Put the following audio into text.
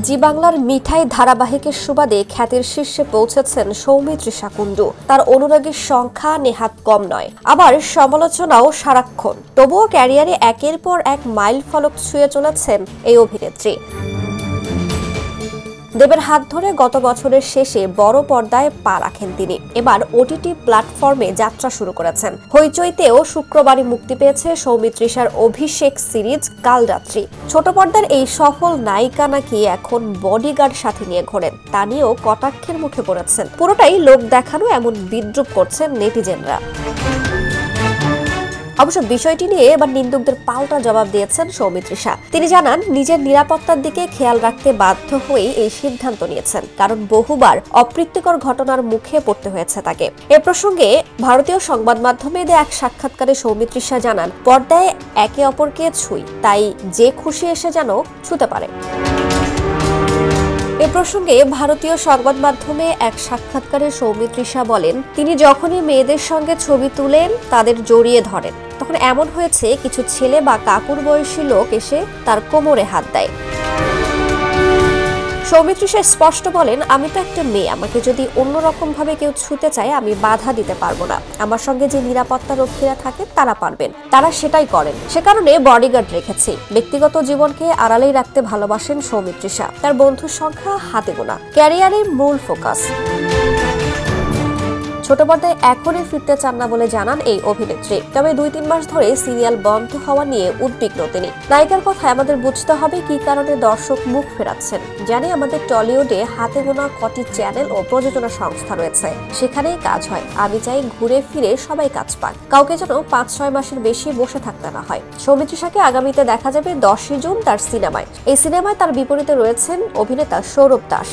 জি বাংলার মিঠাই ধারাবাহিকের সুবাদে খ্যাতির শীর্ষে পৌঁছেছেন সৌমিত্রিষা কুণ্ডু। তার অনুরাগীর সংখ্যা নেহাত কম নয়, আবার সমালোচনাও সারাক্ষণ। তবুও ক্যারিয়ারে একের পর এক মাইল ফলক ছুঁয়ে চলেছেন এই অভিনেত্রী। দেবের হাত ধরে গত বছরের শেষে বড় পর্দায় পা রাখেন তিনি। এবার ওটিটি প্ল্যাটফর্মে যাত্রা শুরু করেছেন। হইচইতেও শুক্রবারই মুক্তি পেয়েছে সৌমিত্রিষার অভিষেক সিরিজ কালরাত্রি। ছোট পর্দার এই সফল নায়িকা নাকি এখন বডিগার্ড সাথে নিয়ে ঘোরেন, তা নিয়েও কটাক্ষের মুখে পড়েছেন। পুরোটাই লোক দেখানো, এমন বিদ্রূপ করছেন নেটিজেনরা। অবশ্য বিষয়টি নিয়ে এবার নিন্দুকদের পাল্টা জবাব দিয়েছেন সৌমিত্রিষা। তিনি জানান, নিজের নিরাপত্তার দিকে খেয়াল রাখতে বাধ্য হয়েই এই সিদ্ধান্ত নিয়েছেন, কারণ বহুবার অপ্রীতিকর ঘটনার মুখে পড়তে হয়েছে তাকে। এ প্রসঙ্গে ভারতীয় সংবাদ মাধ্যমে দেয়া এক সাক্ষাৎকারে সৌমিত্রিষা জানান, পর্দায় একে অপরকে ছুঁই, তাই যে খুশি এসে যেন ছুঁতে পারে। এ প্রসঙ্গে ভারতীয় সংবাদ মাধ্যমে এক সাক্ষাৎকারে সৌমিত্রিষা বলেন, তিনি যখনই মেয়েদের সঙ্গে ছবি তুলেন তাদের জড়িয়ে ধরেন, তখন এমন হয়েছে কিছু ছেলে বা কাকুর বয়সী লোক এসে তার কোমরে হাত দেয়। সৌমিত্রিষা স্পষ্ট বলেন, আমি তো একটা মেয়ে, আমাকে যদি অন্যরকম ভাবে কেউ ছুঁতে চায় আমি বাধা দিতে পারবো না। আমার সঙ্গে যে নিরাপত্তা রক্ষীরা থাকে তারা পারবেন, তারা সেটাই করেন। সে কারণে বডিগার্ড রেখেছি। ব্যক্তিগত জীবনকে আড়ালেই রাখতে ভালোবাসেন সৌমিত্রিষা। তার বন্ধুর সংখ্যা হাতে গোনা। ক্যারিয়ারের মূল ফোকাস। ছোট পর্দায় এখনই ফিরতে চান না বলে জানান এই অভিনেত্রী। তবে 2-3 মাস ধরে সিরিয়াল বন্ধ হওয়া নিয়ে উদ্বিগ্ন তিনি। নায়িকার কথায় আমাদের বুঝতে হবে কি কারণে দর্শক মুখ ফেরাচ্ছেন। জানি আমাদের টলিউডে হাতে গোনা কটি চ্যানেল ও প্রযোজনা সংস্থা রয়েছে, সেখানেই কাজ হয়। আমি চাই ঘুরে ফিরে সবাই কাজ পাক, কাউকে যেন 5-6 মাসের বেশি বসে থাকতে না হয়। সৌমিত্রিষাকে আগামীতে দেখা যাবে 10 জুন তার সিনেমায়। এই সিনেমায় তার বিপরীতে রয়েছেন অভিনেতা সৌরভ দাস।